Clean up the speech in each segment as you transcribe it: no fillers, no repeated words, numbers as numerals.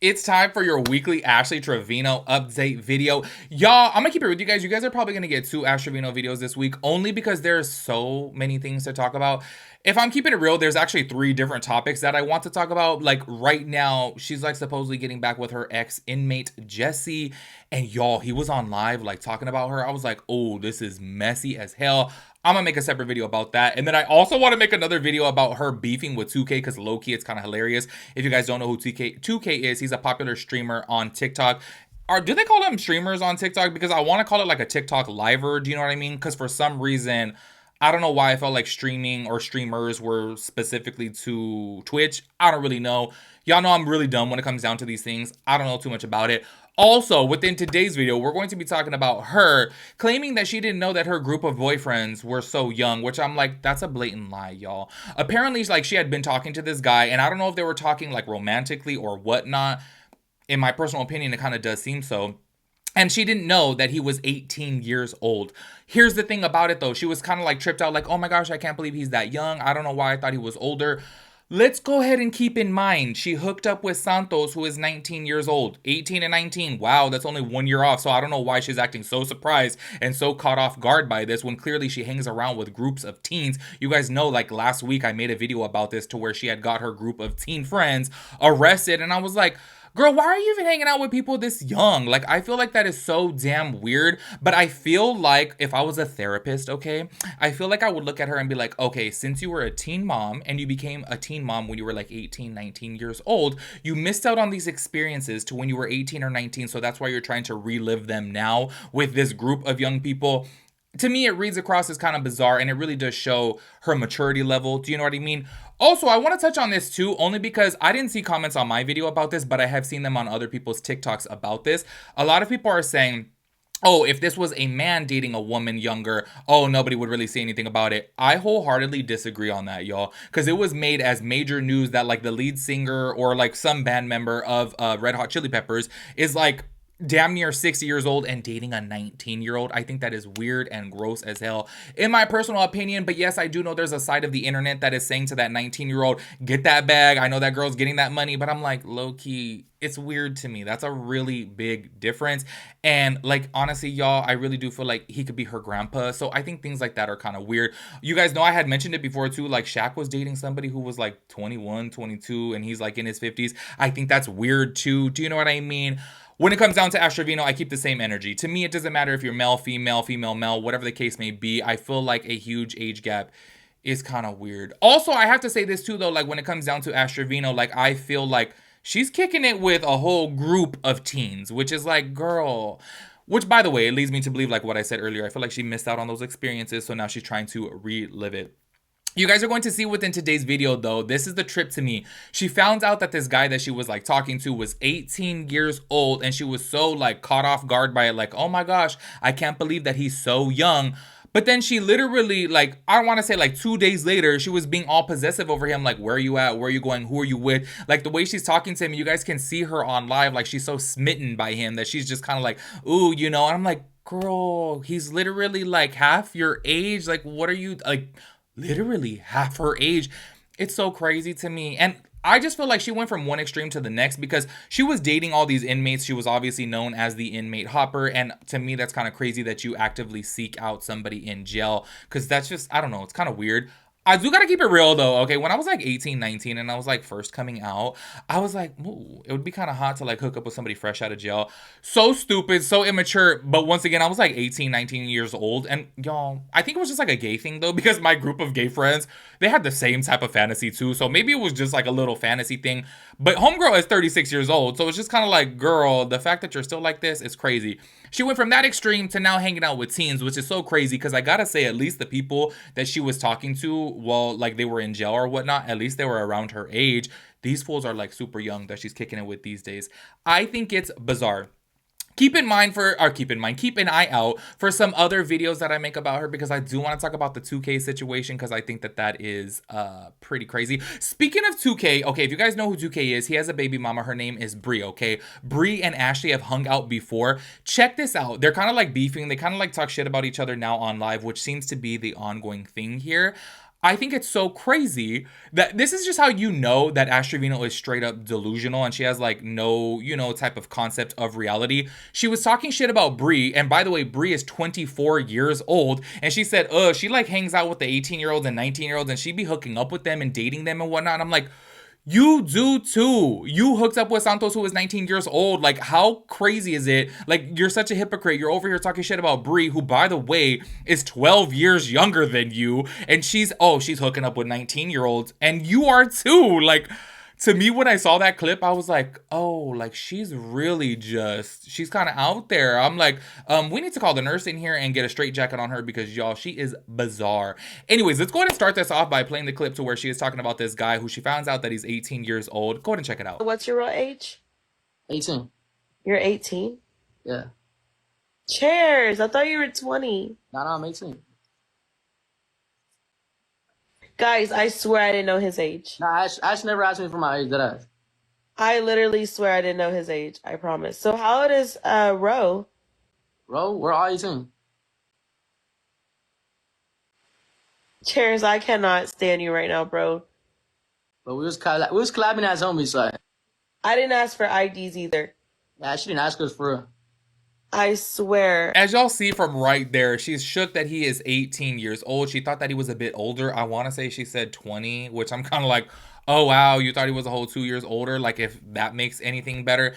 It's time for your weekly Ashley Trevino update video. Y'all, I'm gonna keep it with you guys. You guys are probably gonna get 2 Trevino videos this week only because there's so many things to talk about. If I'm keeping it real, there's actually 3 different topics that I want to talk about. Like right now, she's like supposedly getting back with her ex-inmate, Jesse. And y'all, he was on live like talking about her. I was like, oh, this is messy as hell. I'm gonna make a separate video about that. And then I also want to make another video about her beefing with 2K because low-key it's kind of hilarious. If you guys don't know who 2K is, he's a popular streamer on TikTok. Or do they call them streamers on TikTok? Because I want to call it like a TikTok liver. Do you know what I mean? Because for some reason, I don't know why I felt like streaming or streamers were specifically to Twitch. I don't really know. Y'all know I'm really dumb when it comes down to these things. I don't know too much about it. Also, within today's video, we're going to be talking about her claiming that she didn't know that her group of boyfriends were so young, which I'm like, that's a blatant lie, y'all. Apparently, like, she had been talking to this guy, and I don't know if they were talking, like, romantically or whatnot. In my personal opinion, it kind of does seem so. And she didn't know that he was 18 years old. Here's the thing about it, though. She was kind of, like, tripped out, like, oh my gosh, I can't believe he's that young. I don't know why I thought he was older. Let's go ahead and keep in mind, she hooked up with Santos, who is 19 years old. 18 and 19. Wow, that's only 1 year off. So I don't know why she's acting so surprised and so caught off guard by this when clearly she hangs around with groups of teens. You guys know, like last week, I made a video about this to where she had got her group of teen friends arrested. And I was like, girl, why are you even hanging out with people this young? Like, I feel like that is so damn weird. But I feel like if I was a therapist, okay, I feel like I would look at her and be like, okay, since you were a teen mom and you became a teen mom when you were like 18, 19 years old, you missed out on these experiences to when you were 18 or 19. So that's why you're trying to relive them now with this group of young people. To me, it reads across as kind of bizarre, and it really does show her maturity level. Do you know what I mean? Also, I want to touch on this too, only because I didn't see comments on my video about this, but I have seen them on other people's TikToks about this. A lot of people are saying, oh, if this was a man dating a woman younger, oh, nobody would really say anything about it. I wholeheartedly disagree on that, y'all. Because it was made as major news that like the lead singer or like some band member of Red Hot Chili Peppers is like damn near 60 years old and dating a 19-year-old. I think that is weird and gross as hell, in my personal opinion. But yes, I do know there's a side of the internet that is saying to that 19-year-old, get that bag. I know that girl's getting that money, but I'm like, low-key, it's weird to me. That's a really big difference. And like, honestly, y'all, I really do feel like he could be her grandpa. So I think things like that are kind of weird. You guys know I had mentioned it before too. Like Shaq was dating somebody who was like 21, 22, and he's like in his 50s. I think that's weird too. Do you know what I mean? When it comes down to Trevino, I keep the same energy. To me, it doesn't matter if you're male, female, female, male, whatever the case may be. I feel like a huge age gap is kind of weird. Also, I have to say this too, though, like when it comes down to Trevino, like I feel like she's kicking it with a whole group of teens, which is like, girl. Which, by the way, it leads me to believe, like what I said earlier, I feel like she missed out on those experiences, so now she's trying to relive it. You guys are going to see within today's video, though, this is the trip to me. She found out that this guy that she was like talking to was 18 years old, and she was so like caught off guard by it, like, oh my gosh, I can't believe that he's so young. But then she literally, like, I don't want to say like 2 days later, she was being all possessive over him, like, where are you at? Where are you going? Who are you with? Like the way she's talking to him, you guys can see her on live, like she's so smitten by him that she's just kind of like, ooh, you know, and I'm like, girl, he's literally like half your age. Like, what are you, like, literally half her age. It's so crazy to me. And I just feel like she went from one extreme to the next because she was dating all these inmates. She was obviously known as the inmate hopper. And to me, that's kind of crazy that you actively seek out somebody in jail because that's just, I don't know, it's kind of weird. I do gotta keep it real though, okay? When I was like 18, 19 and I was like first coming out, I was like, ooh, it would be kind of hot to like hook up with somebody fresh out of jail. So stupid, so immature. But once again, I was like 18, 19 years old. And y'all, I think it was just like a gay thing though, because my group of gay friends, they had the same type of fantasy too. So maybe it was just like a little fantasy thing. But homegirl is 36 years old. So it's just kind of like, girl, the fact that you're still like this is crazy. She went from that extreme to now hanging out with teens, which is so crazy because I gotta say, at least the people that she was talking to, well, like they were in jail or whatnot, at least they were around her age. These fools are like super young that she's kicking it with these days. I think it's bizarre. Keep an eye out for some other videos that I make about her because I do want to talk about the 2K situation because I think that that is pretty crazy. Speaking of 2K, okay, if you guys know who 2K is, he has a baby mama. Her name is Bree, okay? Bree and Ashley have hung out before. Check this out. They're kind of like beefing. They kind of like talk shit about each other now on live, which seems to be the ongoing thing here. I think it's so crazy that this is just how you know that Ash Trevino is straight up delusional and she has like no, type of concept of reality. She was talking shit about Bree, and by the way, Bree is 24 years old, and she said, she like hangs out with the 18-year-olds and 19-year-olds and she be hooking up with them and dating them and whatnot. And I'm like, you do too. You hooked up with Santos, who is 19 years old. Like, how crazy is it? Like, you're such a hypocrite. You're over here talking shit about Brie, who, by the way, is 12 years younger than you. And she's hooking up with 19-year-olds. And you are too. Like, to me, when I saw that clip, I was like, like she's really she's kind of out there. I'm like, we need to call the nurse in here and get a straight jacket on her because y'all, she is bizarre. Anyways, let's go ahead and start this off by playing the clip to where she is talking about this guy who she finds out that he's 18 years old. Go ahead and check it out. What's your real age? 18. You're 18? Yeah. Cheers. I thought you were 20. No, I'm 18. Guys, I swear I didn't know his age. No, Ash never asked me for my age, that ass. I literally swear I didn't know his age. I promise. So how old is Ro? Ro, we're all 18. Cheers, I cannot stand you right now, bro. But we was collabing as homies, so. I didn't ask for IDs either. Yeah, she didn't ask us for real. I swear. As y'all see from right there, she's shook that he is 18 years old. She thought that he was a bit older. I want to say she said 20, which I'm kind of like, oh, wow, you thought he was a whole 2 years older? Like, if that makes anything better.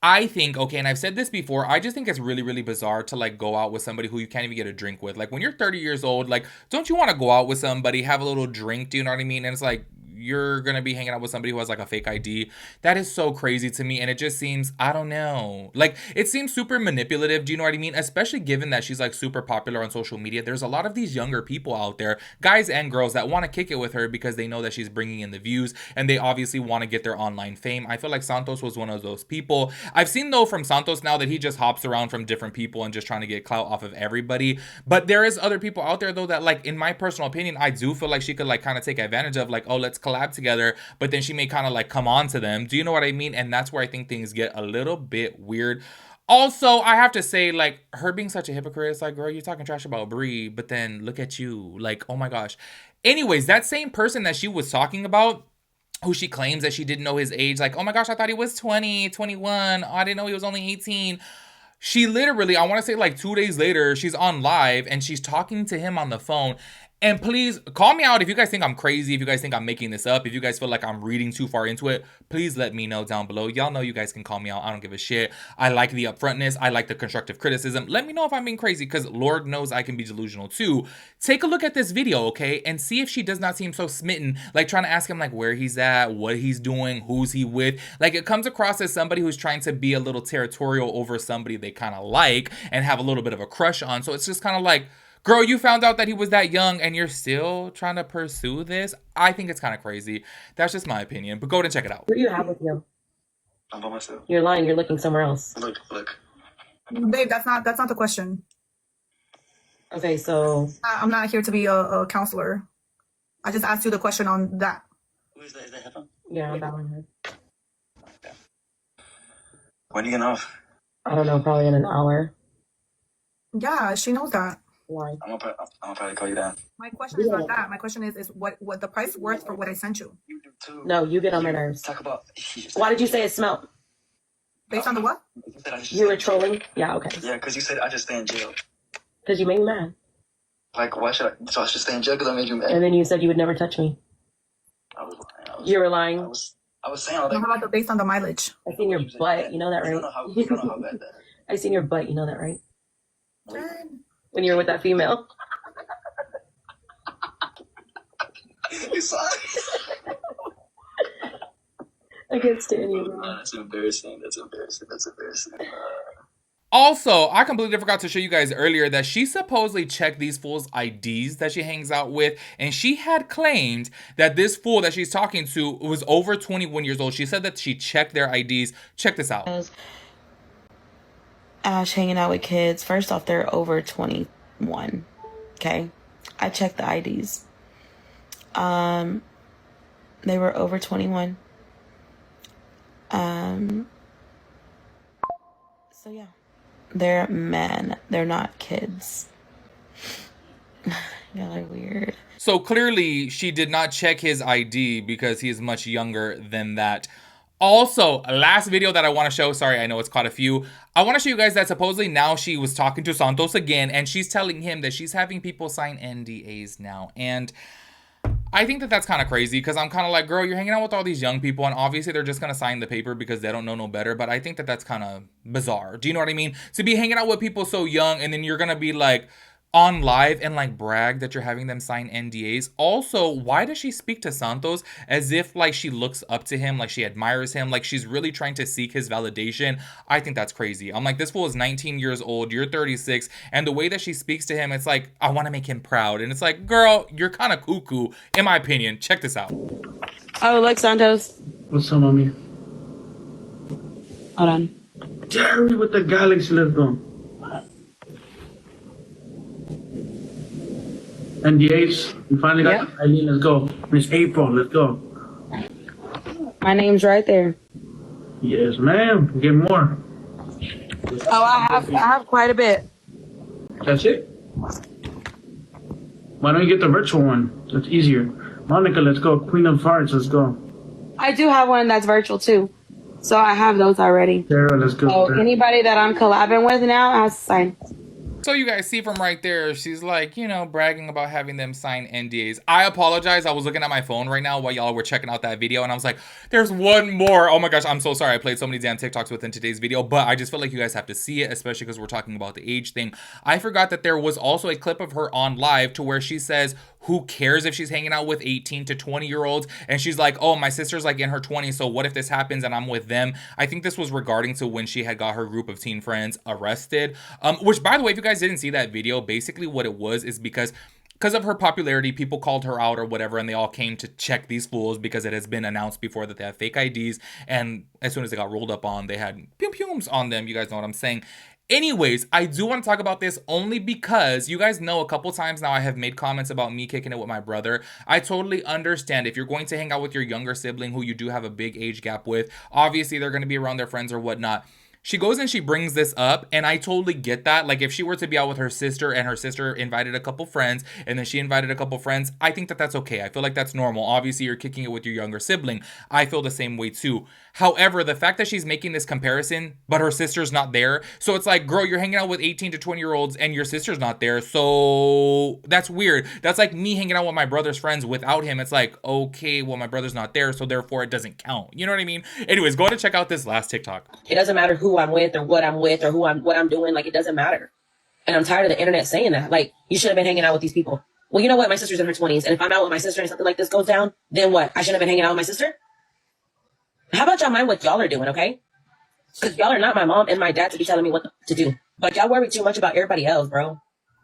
I think, okay, and I've said this before, I just think it's really, really bizarre to, like, go out with somebody who you can't even get a drink with. Like, when you're 30 years old, like, don't you want to go out with somebody, have a little drink, do you know what I mean? And it's like, you're gonna be hanging out with somebody who has like a fake ID. That is so crazy to me, and it just seems, I don't know, like it seems super manipulative, do you know what I mean? Especially given that she's like super popular on social media. There's a lot of these younger people out there, guys and girls, that want to kick it with her because they know that she's bringing in the views and they obviously want to get their online fame. I feel like Santos was one of those people. I've seen though from Santos now that he just hops around from different people and just trying to get clout off of everybody. But there is other people out there though that, like, in my personal opinion, I do feel like she could like kind of take advantage of, like, oh, let's collab together, but then she may kind of like come on to them. Do you know what I mean? And that's where I think things get a little bit weird. Also, I have to say, like, her being such a hypocrite, it's like, girl, you're talking trash about Brie, but then look at you. Like, oh my gosh. Anyways, that same person that she was talking about, who she claims that she didn't know his age, like, oh my gosh, I thought he was 20, 21. Oh, I didn't know he was only 18. She literally, I want to say like 2 days later, she's on live and she's talking to him on the phone. And please call me out if you guys think I'm crazy, if you guys think I'm making this up, if you guys feel like I'm reading too far into it, please let me know down below. Y'all know you guys can call me out. I don't give a shit. I like the upfrontness. I like the constructive criticism. Let me know if I'm being crazy, because Lord knows I can be delusional too. Take a look at this video, okay? And see if she does not seem so smitten, like trying to ask him like where he's at, what he's doing, who's he with. Like, it comes across as somebody who's trying to be a little territorial over somebody they kind of like and have a little bit of a crush on. So it's just kind of like, girl, you found out that he was that young and you're still trying to pursue this? I think it's kind of crazy. That's just my opinion, but go ahead and check it out. What do you have with you? I'm by myself. You're lying. You're looking somewhere else. Look. Babe, that's not the question. Okay, so I'm not here to be a counselor. I just asked you the question on that. Who is that? Is that headphone? yeah, that one. Okay. When are you getting off? I don't know, probably in an hour. Yeah, she knows that. Why? I'm gonna probably call you down. My question is not that. My question is what the price worth for what I sent you? You do too. No, you get on my nerves. Talk about. Why did you say it smelled? Based on the what? You said I just You were stay in jail. trolling? Yeah, okay. Yeah, because you said I just stay in jail. Because you made me mad. Like, why should I? So I should stay in jail because I made you mad. And then you said you would never touch me. I was lying. You were lying. I was saying all How that. about the based on the mileage? I seen your butt. You know that, You right? don't know how bad that. I seen your butt. You know that, right? Is. When you were with that female. You saw it? I can't stand you. That's embarrassing. Also, I completely forgot to show you guys earlier that she supposedly checked these fools' IDs that she hangs out with, and she had claimed that this fool that she's talking to was over 21 years old. She said that she checked their IDs. Check this out. Ash hanging out with kids. First off, they're over 21. Okay, I checked the IDs. They were over 21. So yeah, they're men. They're not kids. Y'all are weird. So clearly she did not check his ID because he is much younger than that. Also, last video that I want to show, sorry, I know it's caught a few. I want to show you guys that supposedly now she was talking to Santos again, and she's telling him that she's having people sign NDAs now. And I think that that's kind of crazy because I'm kind of like, girl, you're hanging out with all these young people, and obviously they're just going to sign the paper because they don't know no better. But I think that that's kind of bizarre. Do you know what I mean? To be hanging out with people so young, and then you're going to be like on live and like brag that you're having them sign NDAs. Also, why does she speak to Santos as if like she looks up to him, like she admires him, like she's really trying to seek his validation? I think that's crazy. I'm like, this fool is 19 years old, you're 36, and the way that she speaks to him, it's like, I want to make him proud. And it's like, girl, you're kind of cuckoo, in my opinion. Check this out. Oh, look, Santos. What's up, mommy? Hold on. Jerry with the galaxy, let's go. NDAs, we finally got Eileen, let's go. Miss April, let's go. My name's right there. Yes, ma'am. Get more. Oh, I have quite a bit. That's it? Why don't you get the virtual one? That's easier. Monica, let's go. Queen of Hearts, let's go. I do have one that's virtual too. So I have those already. Sarah, let's go. So anybody that I'm collabing with now has to sign. So you guys see from right there, she's like, you know, bragging about having them sign NDAs. I apologize. I was looking at my phone right now while y'all were checking out that video, and I was like, there's one more. Oh my gosh, I'm so sorry. I played so many damn TikToks within today's video, but I just feel like you guys have to see it, especially because we're talking about the age thing. I forgot that there was also a clip of her on live to where she says, who cares if she's hanging out with 18 to 20-year-olds? And she's like, oh, my sister's like in her 20s, so what if this happens and I'm with them? I think this was regarding to when she had got her group of teen friends arrested. Which, by the way, if you guys didn't see that video, basically what it was is because of her popularity, people called her out or whatever, and they all came to check these fools because it has been announced before that they have fake IDs. And as soon as they got rolled up on, they had pum-pums on them. You guys know what I'm saying. Anyways, I do want to talk about this only because you guys know a couple times now I have made comments about me kicking it with my brother. I totally understand if you're going to hang out with your younger sibling who you do have a big age gap with. Obviously, they're going to be around their friends or whatnot. She goes and she brings this up, and I totally get that. Like, if she were to be out with her sister and her sister invited a couple friends and then she invited a couple friends, I think that that's okay. I feel like that's normal. Obviously, you're kicking it with your younger sibling. I feel the same way too. However, the fact that she's making this comparison, but her sister's not there. So it's like, girl, you're hanging out with 18 to 20-year-olds and your sister's not there. So that's weird. That's like me hanging out with my brother's friends without him. It's like, okay, well, my brother's not there, so therefore it doesn't count. You know what I mean? Anyways, go ahead and check out this last TikTok. It doesn't matter who I'm with or what I'm with or what I'm doing. Like, it doesn't matter. And I'm tired of the internet saying that. Like, you should have been hanging out with these people. Well, you know what? My sister's in her 20s. And if I'm out with my sister and something like this goes down, then what? I shouldn't have been hanging out with my sister? How about y'all mind what y'all are doing, okay? Because y'all are not my mom and my dad to be telling me what to do. But y'all worry too much about everybody else, bro.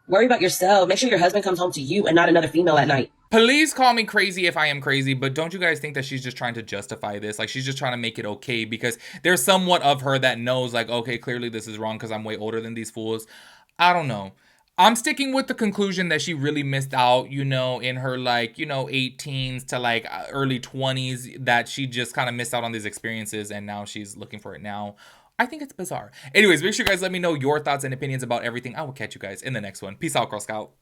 Worry about yourself. Make sure your husband comes home to you and not another female at night. Please call me crazy if I am crazy, but don't you guys think that she's just trying to justify this? Like, she's just trying to make it okay because there's somewhat of her that knows, like, okay, clearly this is wrong because I'm way older than these fools. I don't know. I'm sticking with the conclusion that she really missed out, you know, in her, like, you know, 18s to, like, early 20s, that she just kind of missed out on these experiences, and now she's looking for it now. I think it's bizarre. Anyways, make sure you guys let me know your thoughts and opinions about everything. I will catch you guys in the next one. Peace out, Girl Scout.